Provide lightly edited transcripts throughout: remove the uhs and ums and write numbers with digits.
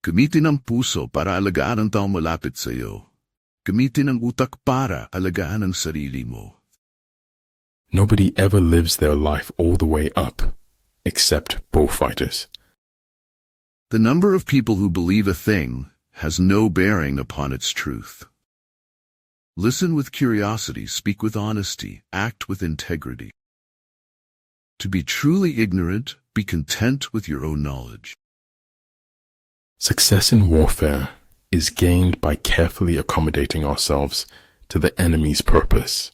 Gamitin ang puso para alagaan ang taong malapit sa iyo. Gamitin ang utak para alagaan ang sarili mo. Nobody ever lives their life all the way up, except bullfighters. The number of people who believe a thing has no bearing upon its truth. Listen with curiosity, speak with honesty, act with integrity. To be truly ignorant, be content with your own knowledge. Success in warfare is gained by carefully accommodating ourselves to the enemy's purpose.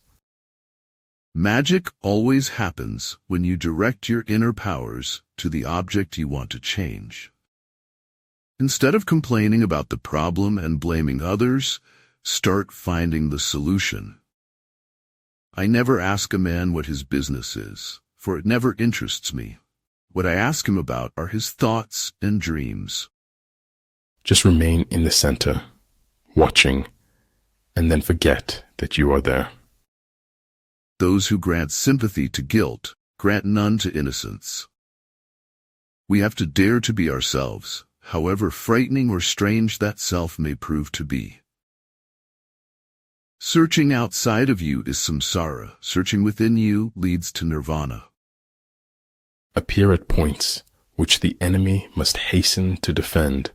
Magic always happens when you direct your inner powers to the object you want to change. Instead of complaining about the problem and blaming others, start finding the solution. I never ask a man what his business is, for it never interests me. What I ask him about are his thoughts and dreams. Just remain in the center, watching, and then forget that you are there. Those who grant sympathy to guilt grant none to innocence. We have to dare to be ourselves, however frightening or strange that self may prove to be. Searching outside of you is samsara. Searching within you leads to nirvana. Appear at points which the enemy must hasten to defend.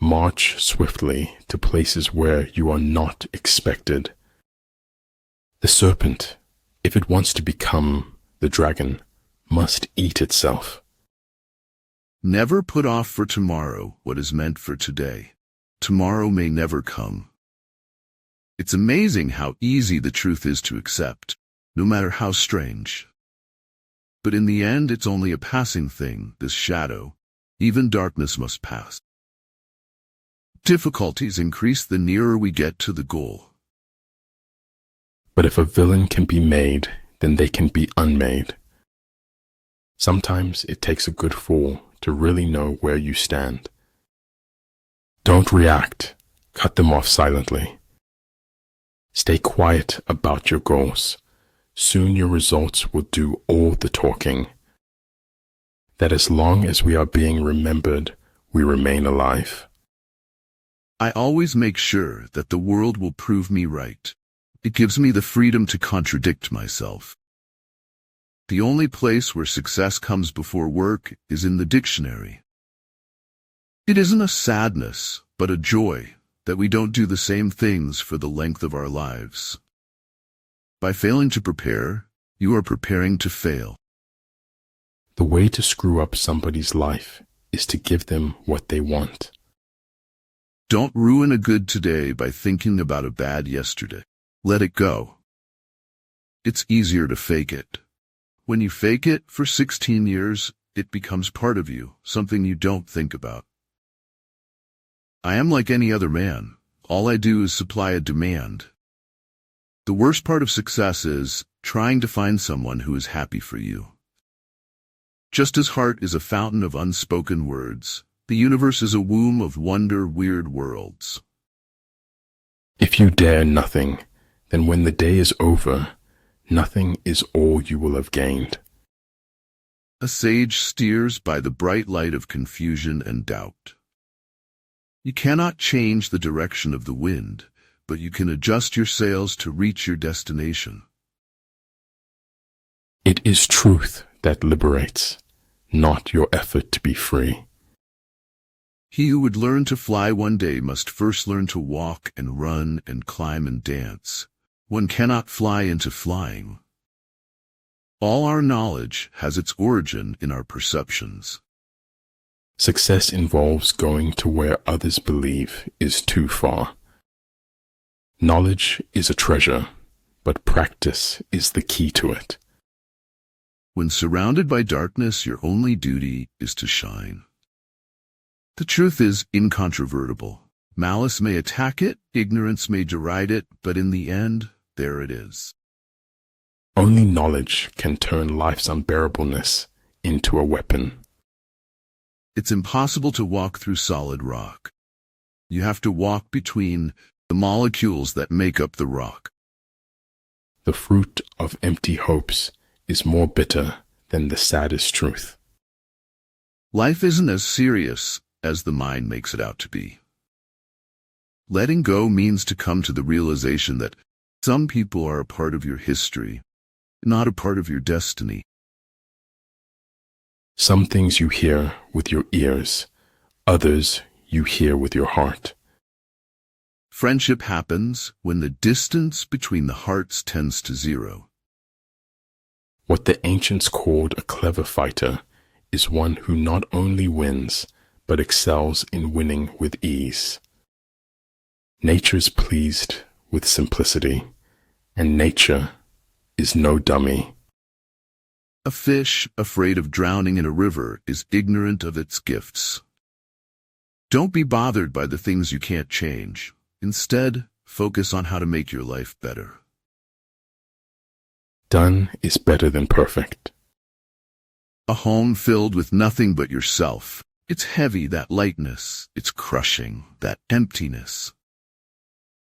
March swiftly to places where you are not expected. The serpent, if it wants to become the dragon, must eat itself. Never put off for tomorrow what is meant for today. Tomorrow may never come. It's amazing how easy the truth is to accept, no matter how strange. But in the end, it's only a passing thing, this shadow. Even darkness must pass. Difficulties increase the nearer we get to the goal. But if a villain can be made, then they can be unmade. Sometimes it takes a good fool to really know where you stand. Don't react. Cut them off silently. Stay quiet about your goals. Soon your results will do all the talking. That as long as we are being remembered, we remain alive. I always make sure that the world will prove me right. It gives me the freedom to contradict myself. The only place where success comes before work is in the dictionary. It isn't a sadness, but a joy that we don't do the same things for the length of our lives. By failing to prepare, you are preparing to fail. The way to screw up somebody's life is to give them what they want. Don't ruin a good today by thinking about a bad yesterday. Let it go. It's easier to fake it. When you fake it for 16 years, it becomes part of you, something you don't think about. I am like any other man. All I do is supply a demand. The worst part of success is trying to find someone who is happy for you. Just as heart is a fountain of unspoken words, the universe is a womb of wonder, weird worlds. If you dare nothing, then when the day is over, nothing is all you will have gained. A sage steers by the bright light of confusion and doubt. You cannot change the direction of the wind, but you can adjust your sails to reach your destination. It is truth that liberates, not your effort to be free. He who would learn to fly one day must first learn to walk and run and climb and dance. One cannot fly into flying. All our knowledge has its origin in our perceptions. Success involves going to where others believe is too far. Knowledge is a treasure, but practice is the key to it. When surrounded by darkness, your only duty is to shine. The truth is incontrovertible. Malice may attack it, ignorance may deride it, but in the end, there it is. Only knowledge can turn life's unbearableness into a weapon. It's impossible to walk through solid rock. You have to walk between the molecules that make up the rock. The fruit of empty hopes is more bitter than the saddest truth. Life isn't as serious as the mind makes it out to be. Letting go means to come to the realization that some people are a part of your history, not a part of your destiny. Some things you hear with your ears, others you hear with your heart. Friendship happens when the distance between the hearts tends to zero. What the ancients called a clever fighter is one who not only wins, but excels in winning with ease. Nature's pleased with simplicity, and nature is no dummy. A fish afraid of drowning in a river is ignorant of its gifts. Don't be bothered by the things you can't change. Instead, focus on how to make your life better. Done is better than perfect. A home filled with nothing but yourself. It's heavy, that lightness. It's crushing, that emptiness.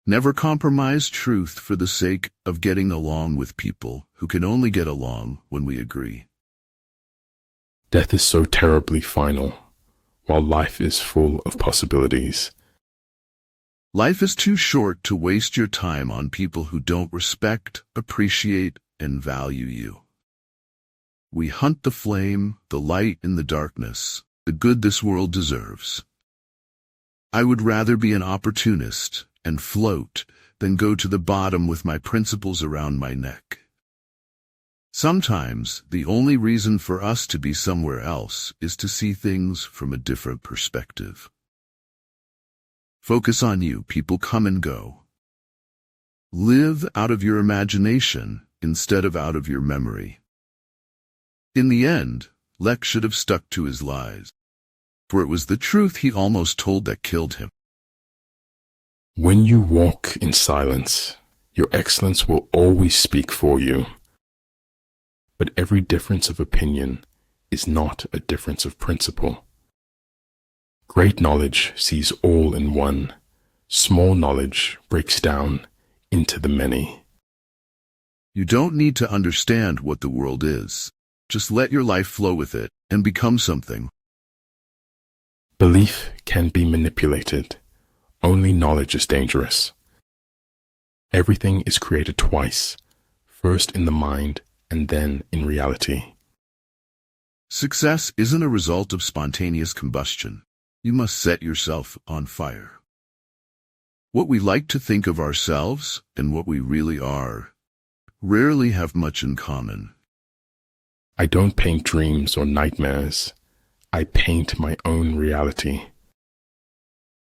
Never compromise truth for the sake of getting along with people who can only get along when we agree. Death is so terribly final, while life is full of possibilities. Life is too short to waste your time on people who don't respect, appreciate, and value you. We hunt the flame, the light in the darkness, the good this world deserves. I would rather be an opportunist and float than go to the bottom with my principles around my neck. Sometimes the only reason for us to be somewhere else is to see things from a different perspective. Focus on you. People come and go. Live out of your imagination instead of out of your memory. In the end, Lex should have stuck to his lies, for it was the truth he almost told that killed him. When you walk in silence, your excellence will always speak for you. But every difference of opinion is not a difference of principle. Great knowledge sees all in one. Small knowledge breaks down into the many. You don't need to understand what the world is. Just let your life flow with it and become something. Belief can be manipulated. Only knowledge is dangerous. Everything is created twice, first in the mind and then in reality. Success isn't a result of spontaneous combustion. You must set yourself on fire. What we like to think of ourselves and what we really are rarely have much in common. I don't paint dreams or nightmares. I paint my own reality.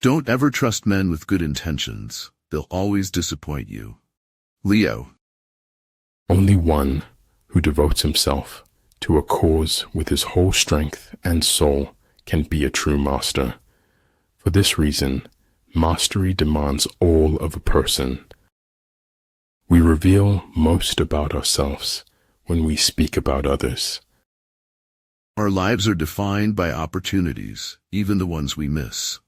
Don't ever trust men with good intentions. They'll always disappoint you. Leo. Only one who devotes himself to a cause with his whole strength and soul can be a true master. For this reason, mastery demands all of a person. We reveal most about ourselves when we speak about others. Our lives are defined by opportunities, even the ones we miss.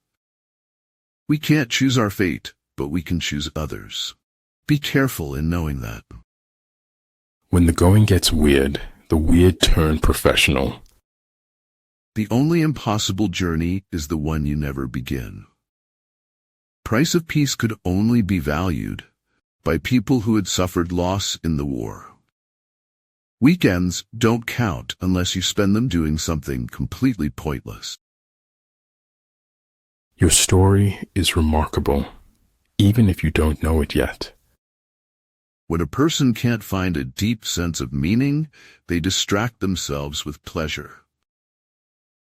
We can't choose our fate, but we can choose others. Be careful in knowing that. When the going gets weird, the weird turn professional. The only impossible journey is the one you never begin. Price of peace could only be valued by people who had suffered loss in the war. Weekends don't count unless you spend them doing something completely pointless. Your story is remarkable, even if you don't know it yet. When a person can't find a deep sense of meaning, they distract themselves with pleasure.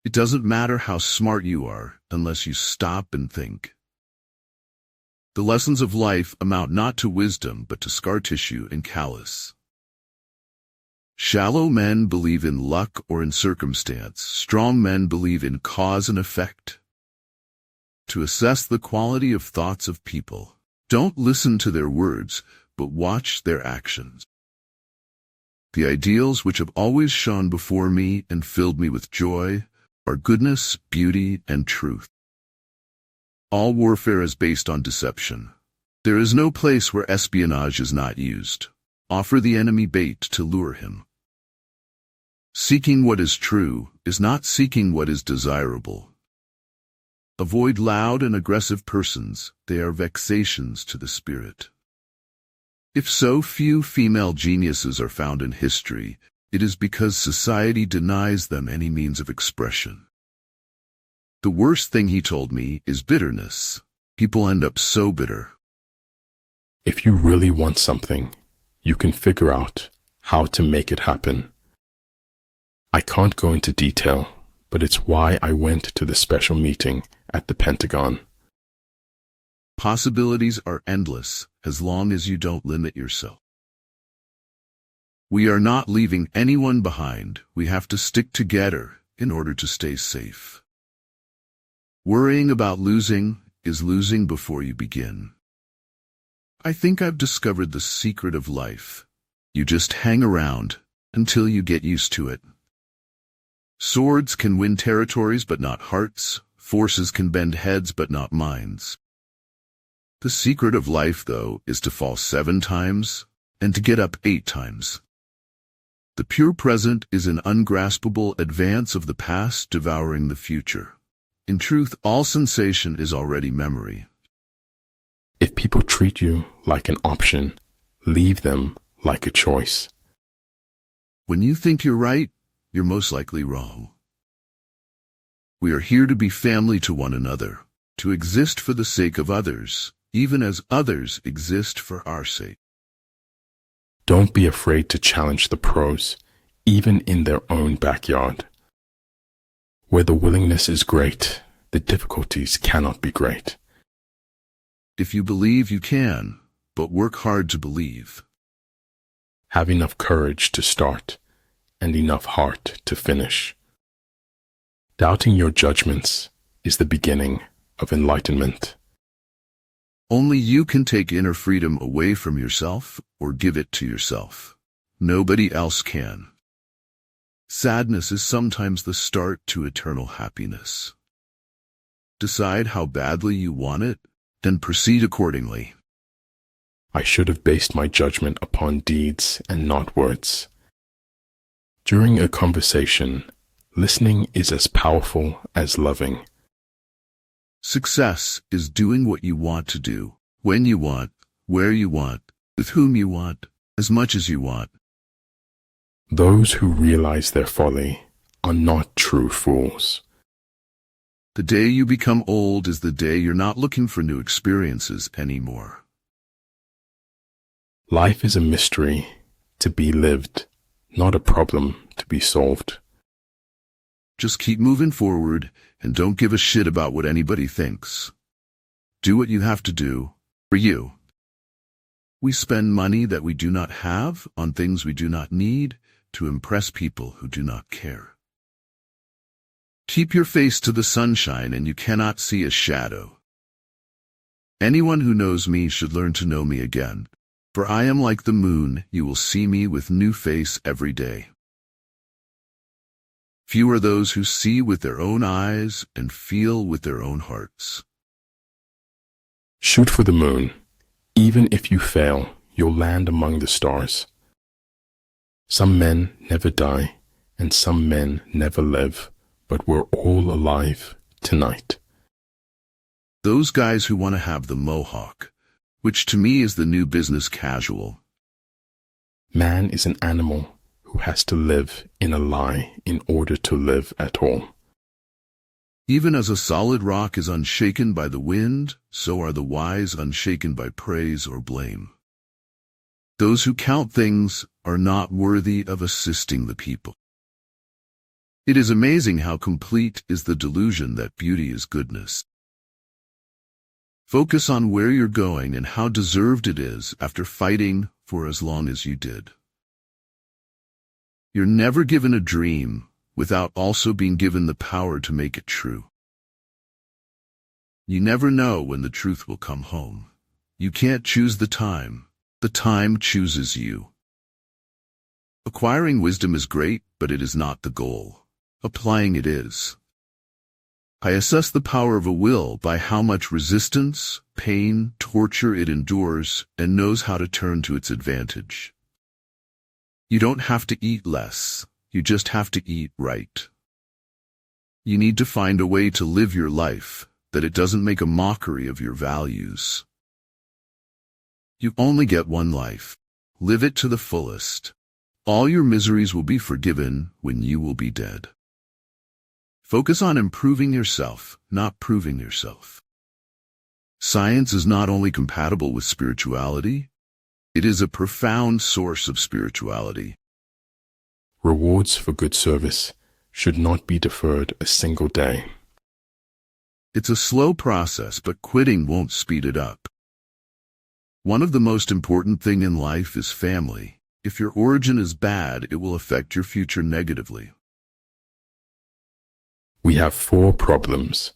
It doesn't matter how smart you are unless you stop and think. The lessons of life amount not to wisdom but to scar tissue and callus. Shallow men believe in luck or in circumstance. Strong men believe in cause and effect. To assess the quality of thoughts of people, don't listen to their words, but watch their actions. The ideals which have always shone before me and filled me with joy are goodness, beauty, and truth. All warfare is based on deception. There is no place where espionage is not used. Offer the enemy bait to lure him. Seeking what is true is not seeking what is desirable. Avoid loud and aggressive persons. They are vexations to the spirit. If so few female geniuses are found in history, it is because society denies them any means of expression. The worst thing he told me is bitterness. People end up so bitter. If you really want something, you can figure out how to make it happen. I can't go into detail, but it's why I went to the special meeting at the Pentagon. Possibilities are endless as long as you don't limit yourself. We are not leaving anyone behind. We have to stick together in order to stay safe. Worrying about losing is losing before you begin. I think I've discovered the secret of life. You just hang around until you get used to it. Swords can win territories but not hearts. Forces can bend heads but not minds. The secret of life, though, is to fall 7 times and to get up 8 times. The pure present is an ungraspable advance of the past devouring the future. In truth, all sensation is already memory. If people treat you like an option, leave them like a choice. When you think you're right, you're most likely wrong. We are here to be family to one another, to exist for the sake of others, even as others exist for our sake. Don't be afraid to challenge the pros, even in their own backyard. Where the willingness is great, the difficulties cannot be great. If you believe, you can, but work hard to believe. Have enough courage to start and enough heart to finish. Doubting your judgments is the beginning of enlightenment. Only you can take inner freedom away from yourself or give it to yourself. Nobody else can. Sadness is sometimes the start to eternal happiness. Decide how badly you want it, then proceed accordingly. I should have based my judgment upon deeds and not words. During a conversation, listening is as powerful as loving. Success is doing what you want to do, when you want, where you want, with whom you want, as much as you want. Those who realize their folly are not true fools. The day you become old is the day you're not looking for new experiences anymore. Life is a mystery to be lived, not a problem to be solved. Just keep moving forward and don't give a shit about what anybody thinks. Do what you have to do for you. We spend money that we do not have on things we do not need to impress people who do not care. Keep your face to the sunshine and you cannot see a shadow. Anyone who knows me should learn to know me again, for I am like the moon. You will see me with new face every day. Few are those who see with their own eyes and feel with their own hearts. Shoot for the moon. Even if you fail, you'll land among the stars. Some men never die, and some men never live, but we're all alive tonight. Those guys who want to have the mohawk, which to me is the new business casual. Man is an animal who has to live in a lie in order to live at all. Even as a solid rock is unshaken by the wind, so are the wise unshaken by praise or blame. Those who count things are not worthy of assisting the people. It is amazing how complete is the delusion that beauty is goodness. Focus on where you're going and how deserved it is after fighting for as long as you did. You're never given a dream without also being given the power to make it true. You never know when the truth will come home. You can't choose the time chooses you. Acquiring wisdom is great, but it is not the goal. Applying it is. I assess the power of a will by how much resistance, pain, torture it endures and knows how to turn to its advantage. You don't have to eat less, you just have to eat right. You need to find a way to live your life that it doesn't make a mockery of your values. You only get one life. Live it to the fullest. All your miseries will be forgiven when you will be dead. Focus on improving yourself, not proving yourself. Science is not only compatible with spirituality, it is a profound source of spirituality. Rewards for good service should not be deferred a single day. It's a slow process, but quitting won't speed it up. One of the most important things in life is family. If your origin is bad, it will affect your future negatively. We have 4 problems: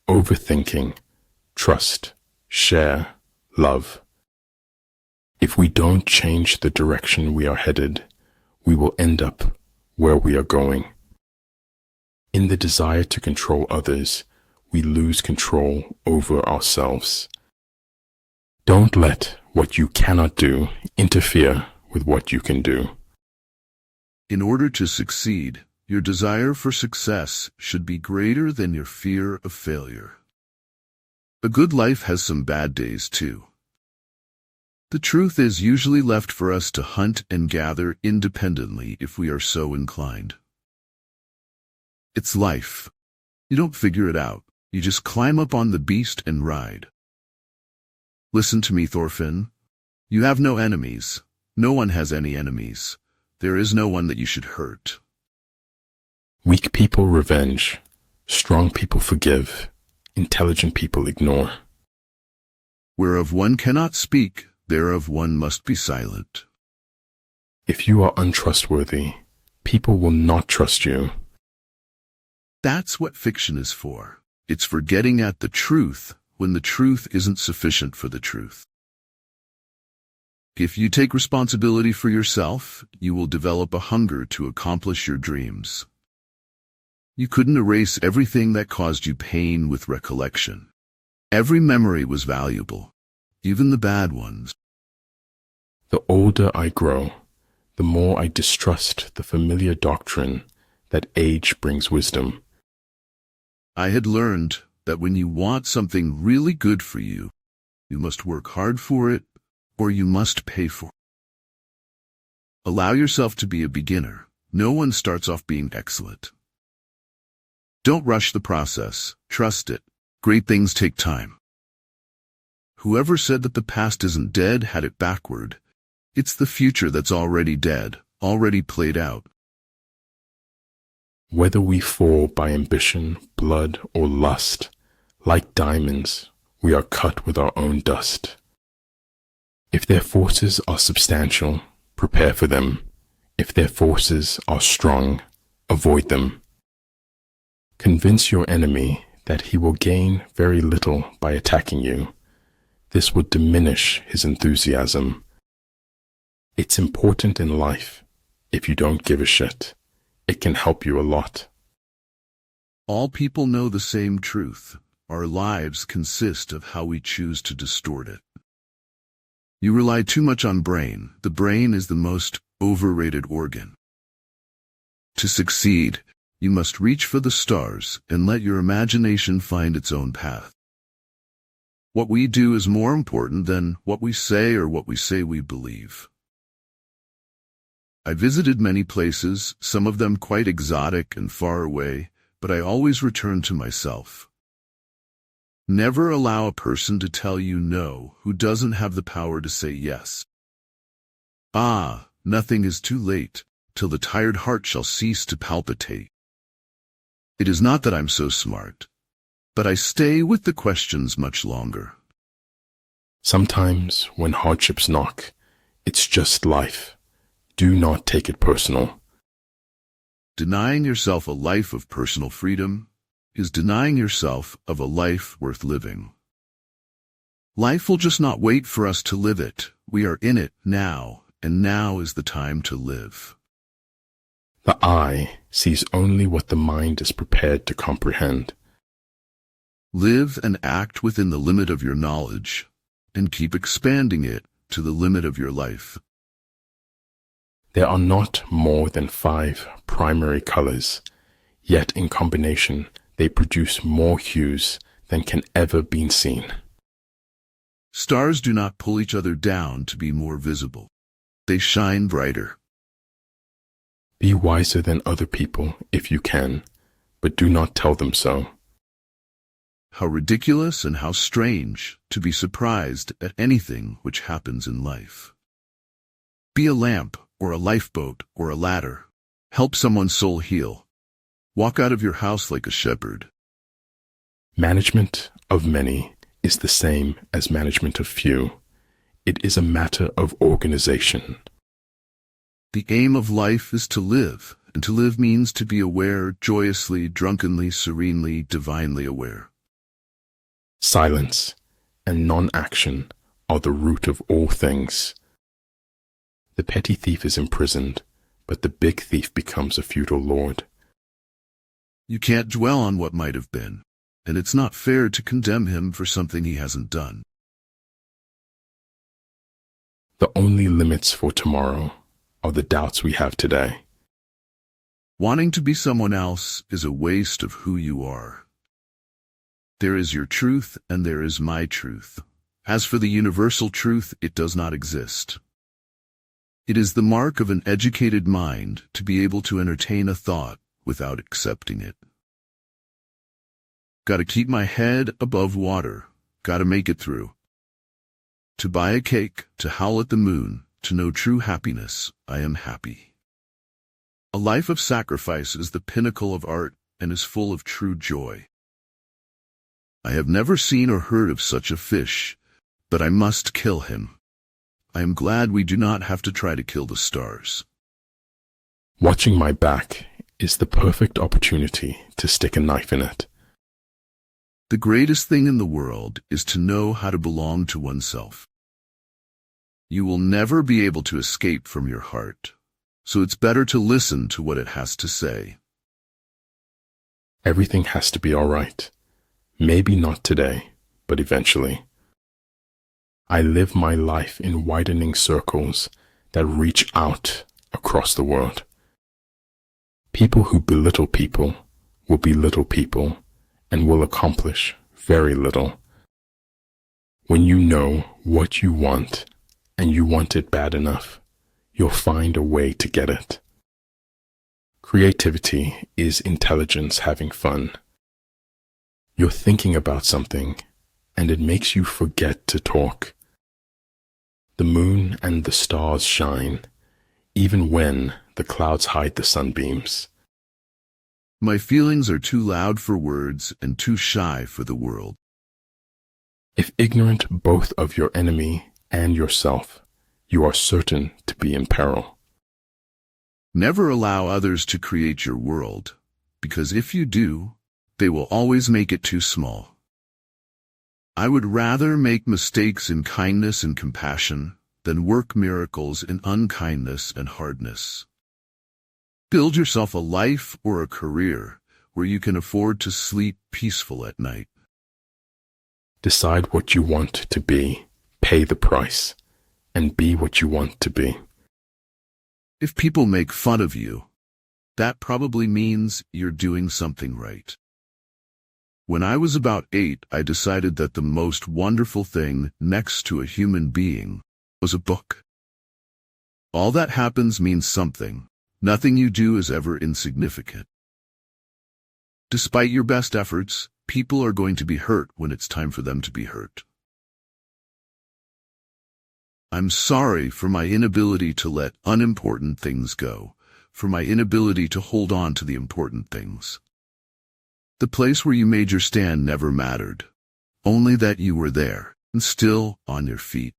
overthinking, trust, share, love. If we don't change the direction we are headed, we will end up where we are going. In the desire to control others, we lose control over ourselves. Don't let what you cannot do interfere with what you can do. In order to succeed, your desire for success should be greater than your fear of failure. A good life has some bad days too. The truth is usually left for us to hunt and gather independently if we are so inclined. It's life. You don't figure it out. You just climb up on the beast and ride. Listen to me, Thorfinn. You have no enemies. No one has any enemies. There is no one that you should hurt. Weak people revenge. Strong people forgive. Intelligent people ignore. Whereof one cannot speak, thereof one must be silent. If you are untrustworthy, people will not trust you. That's what fiction is for. It's for getting at the truth when the truth isn't sufficient for the truth. If you take responsibility for yourself, you will develop a hunger to accomplish your dreams. You couldn't erase everything that caused you pain with recollection. Every memory was valuable, even the bad ones. The older I grow, the more I distrust the familiar doctrine that age brings wisdom. I had learned that when you want something really good for you, you must work hard for it, or you must pay for it. Allow yourself to be a beginner. No one starts off being excellent. Don't rush the process. Trust it. Great things take time. Whoever said that the past isn't dead had it backward. It's the future that's already dead, already played out. Whether we fall by ambition, blood, or lust, like diamonds, we are cut with our own dust. If their forces are substantial, prepare for them. If their forces are strong, avoid them. Convince your enemy that he will gain very little by attacking you. This would diminish his enthusiasm. It's important in life. If you don't give a shit, it can help you a lot. All people know the same truth. Our lives consist of how we choose to distort it. You rely too much on brain. The brain is the most overrated organ. To succeed, you must reach for the stars and let your imagination find its own path. What we do is more important than what we say or what we say we believe. I visited many places, some of them quite exotic and far away, but I always return to myself. Never allow a person to tell you no who doesn't have the power to say yes. Nothing is too late, till the tired heart shall cease to palpitate. It is not that I'm so smart, but I stay with the questions much longer. Sometimes, when hardships knock, it's just life. Do not take it personal. Denying yourself a life of personal freedom is denying yourself of a life worth living. Life will just not wait for us to live it. We are in it now, and now is the time to live. The eye sees only what the mind is prepared to comprehend. Live and act within the limit of your knowledge, and keep expanding it to the limit of your life. There are not more than 5 primary colors, yet in combination they produce more hues than can ever be seen. Stars do not pull each other down to be more visible. They shine brighter. Be wiser than other people if you can, but do not tell them so. How ridiculous and how strange to be surprised at anything which happens in life. Be a lamp or a lifeboat or a ladder. Help someone's soul heal. Walk out of your house like a shepherd. Management of many is the same as management of few. It is a matter of organization. The aim of life is to live, and to live means to be aware, joyously, drunkenly, serenely, divinely aware. Silence and non-action are the root of all things. The petty thief is imprisoned, but the big thief becomes a feudal lord. You can't dwell on what might have been, and it's not fair to condemn him for something he hasn't done. The only limits for tomorrow are the doubts we have today. Wanting to be someone else is a waste of who you are. There is your truth, and there is my truth. As for the universal truth, it does not exist. It is the mark of an educated mind to be able to entertain a thought without accepting it. Gotta keep my head above water. Gotta make it through. To buy a cake, to howl at the moon, to know true happiness, I am happy. A life of sacrifice is the pinnacle of art and is full of true joy. I have never seen or heard of such a fish, but I must kill him. I am glad we do not have to try to kill the stars. Watching my back is the perfect opportunity to stick a knife in it. The greatest thing in the world is to know how to belong to oneself. You will never be able to escape from your heart, so it's better to listen to what it has to say. Everything has to be all right. Maybe not today, but eventually. I live my life in widening circles that reach out across the world. People who belittle people will belittle people and will accomplish very little. When you know what you want and you want it bad enough, you'll find a way to get it. Creativity is intelligence having fun. You're thinking about something, and it makes you forget to talk. The moon and the stars shine, even when the clouds hide the sunbeams. My feelings are too loud for words and too shy for the world. If ignorant both of your enemy and yourself, you are certain to be in peril. Never allow others to create your world, because if you do, they will always make it too small. I would rather make mistakes in kindness and compassion than work miracles in unkindness and hardness. Build yourself a life or a career where you can afford to sleep peaceful at night. Decide what you want to be, pay the price, and be what you want to be. If people make fun of you, that probably means you're doing something right. When I was about 8, I decided that the most wonderful thing next to a human being was a book. All that happens means something. Nothing you do is ever insignificant. Despite your best efforts, people are going to be hurt when it's time for them to be hurt. I'm sorry for my inability to let unimportant things go, for my inability to hold on to the important things. The place where you made your stand never mattered, only that you were there and still on your feet.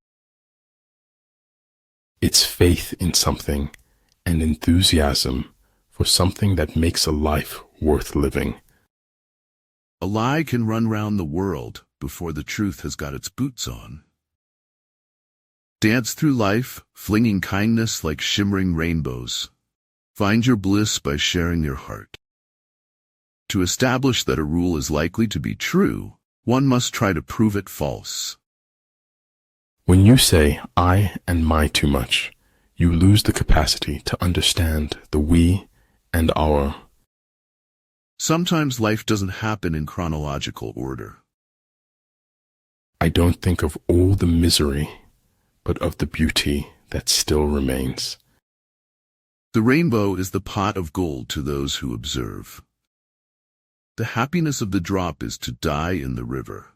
It's faith in something and enthusiasm for something that makes a life worth living. A lie can run round the world before the truth has got its boots on. Dance through life, flinging kindness like shimmering rainbows. Find your bliss by sharing your heart. To establish that a rule is likely to be true, one must try to prove it false. When you say I and my too much, you lose the capacity to understand the we and our. Sometimes life doesn't happen in chronological order. I don't think of all the misery, but of the beauty that still remains. The rainbow is the pot of gold to those who observe. The happiness of the drop is to die in the river.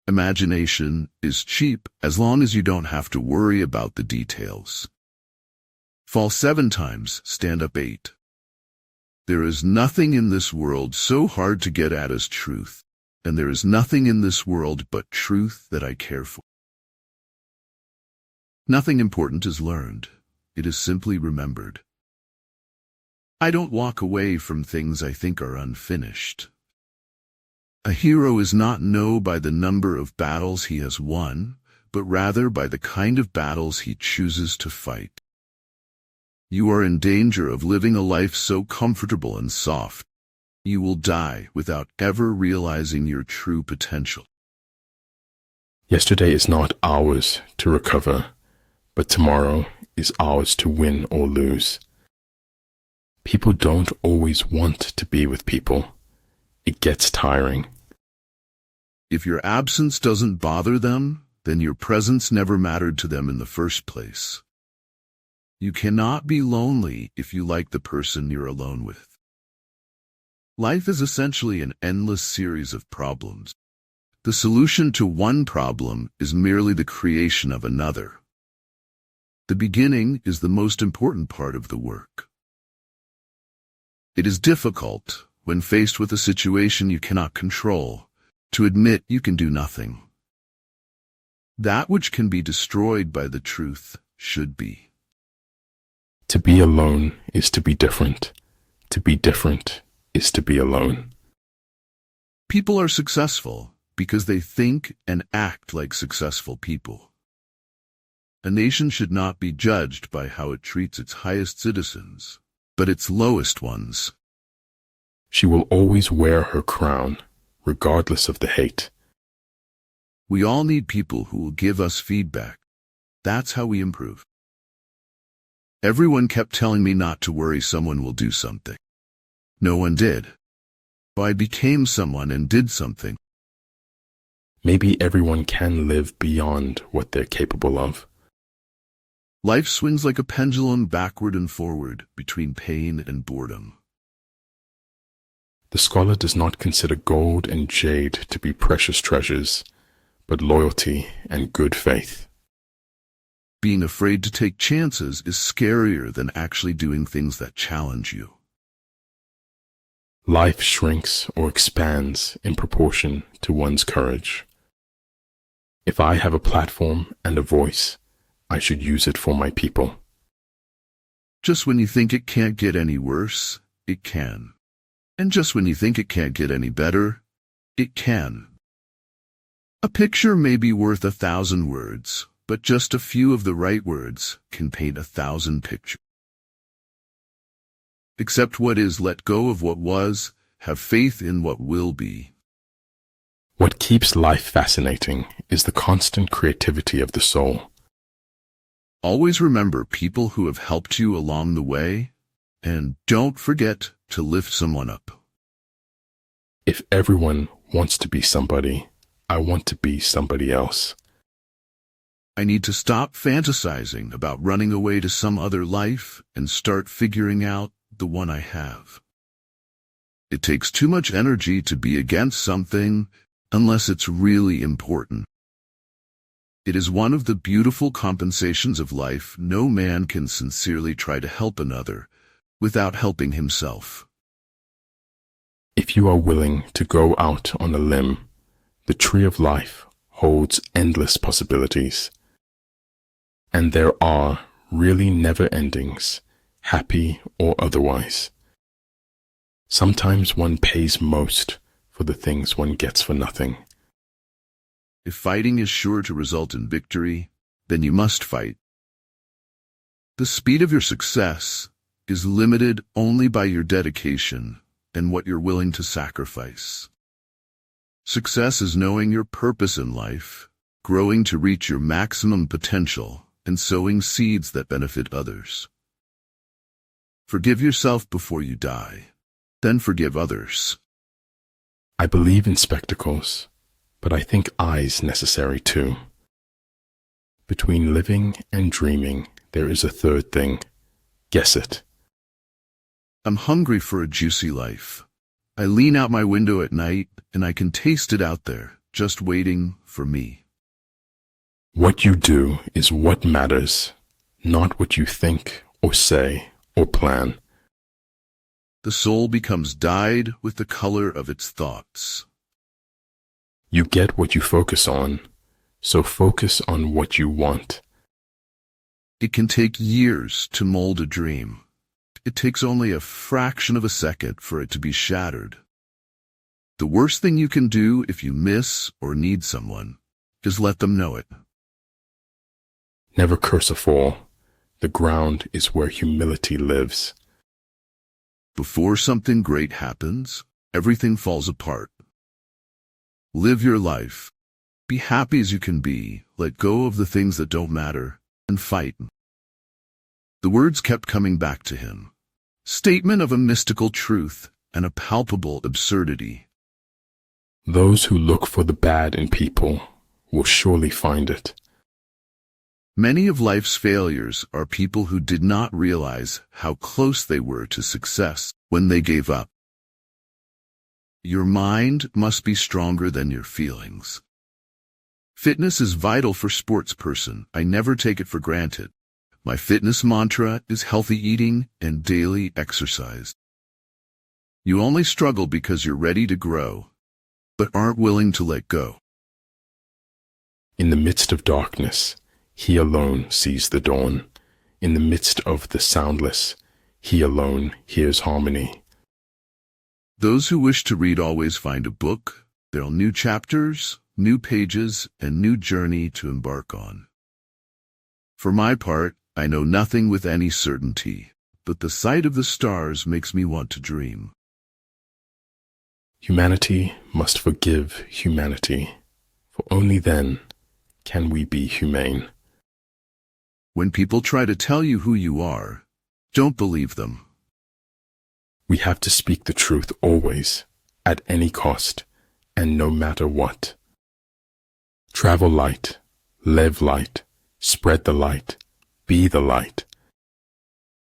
Imagination is cheap as long as you don't have to worry about the details. Fall 7 times, stand up 8. There is nothing in this world so hard to get at as truth, and there is nothing in this world but truth that I care for. Nothing important is learned. It is simply remembered. I don't walk away from things I think are unfinished. A hero is not known by the number of battles he has won, but rather by the kind of battles he chooses to fight. You are in danger of living a life so comfortable and soft, you will die without ever realizing your true potential. Yesterday is not ours to recover, but tomorrow is ours to win or lose. People don't always want to be with people. It gets tiring. If your absence doesn't bother them, then your presence never mattered to them in the first place. You cannot be lonely if you like the person you're alone with. Life is essentially an endless series of problems. The solution to one problem is merely the creation of another. The beginning is the most important part of the work. It is difficult, when faced with a situation you cannot control, to admit you can do nothing. That which can be destroyed by the truth should be. To be alone is to be different. To be different is to be alone. People are successful because they think and act like successful people. A nation should not be judged by how it treats its highest citizens, but its lowest ones. She will always wear her crown, regardless of the hate. We all need people who will give us feedback. That's how we improve. Everyone kept telling me not to worry, someone will do something. No one did. I became someone and did something. Maybe everyone can live beyond what they're capable of. Life swings like a pendulum backward and forward between pain and boredom. The scholar does not consider gold and jade to be precious treasures, but loyalty and good faith. Being afraid to take chances is scarier than actually doing things that challenge you. Life shrinks or expands in proportion to one's courage. If I have a platform and a voice, I should use it for my people. Just when you think it can't get any worse, it can. And just when you think it can't get any better, it can. A picture may be worth 1,000 words, but just a few of the right words can paint 1,000 pictures. Accept what is, let go of what was, have faith in what will be. What keeps life fascinating is the constant creativity of the soul. Always remember people who have helped you along the way, and don't forget to lift someone up. If everyone wants to be somebody, I want to be somebody else. I need to stop fantasizing about running away to some other life and start figuring out the one I have. It takes too much energy to be against something unless it's really important. It is one of the beautiful compensations of life. No man can sincerely try to help another without helping himself. If you are willing to go out on a limb, the tree of life holds endless possibilities. And there are really never endings, happy or otherwise. Sometimes one pays most for the things one gets for nothing. If fighting is sure to result in victory, then you must fight. The speed of your success is limited only by your dedication and what you're willing to sacrifice. Success is knowing your purpose in life, growing to reach your maximum potential, and sowing seeds that benefit others. Forgive yourself before you die, then forgive others. I believe in spectacles, but I think eyes necessary too. Between living and dreaming, there is a third thing. Guess it. I'm hungry for a juicy life. I lean out my window at night and I can taste it out there, just waiting for me. What you do is what matters, not what you think or say or plan. The soul becomes dyed with the color of its thoughts. You get what you focus on, so focus on what you want. It can take years to mold a dream. It takes only a fraction of a second for it to be shattered. The worst thing you can do if you miss or need someone is let them know it. Never curse a fall. The ground is where humility lives. Before something great happens, everything falls apart. Live your life. Be happy as you can be. Let go of the things that don't matter and fight. The words kept coming back to him. Statement of a mystical truth and a palpable absurdity. Those who look for the bad in people will surely find it. Many of life's failures are people who did not realize how close they were to success when they gave up. Your mind must be stronger than your feelings. Fitness is vital for sports person. I never take it for granted. My fitness mantra is healthy eating and daily exercise. You only struggle because you're ready to grow, but aren't willing to let go. In the midst of darkness, he alone sees the dawn. In the midst of the soundless, he alone hears harmony. Those who wish to read always find a book. There are new chapters, new pages, and new journey to embark on. For my part, I know nothing with any certainty, but the sight of the stars makes me want to dream. Humanity must forgive humanity, for only then can we be humane. When people try to tell you who you are, don't believe them. We have to speak the truth always, at any cost, and no matter what. Travel light, live light, spread the light, be the light.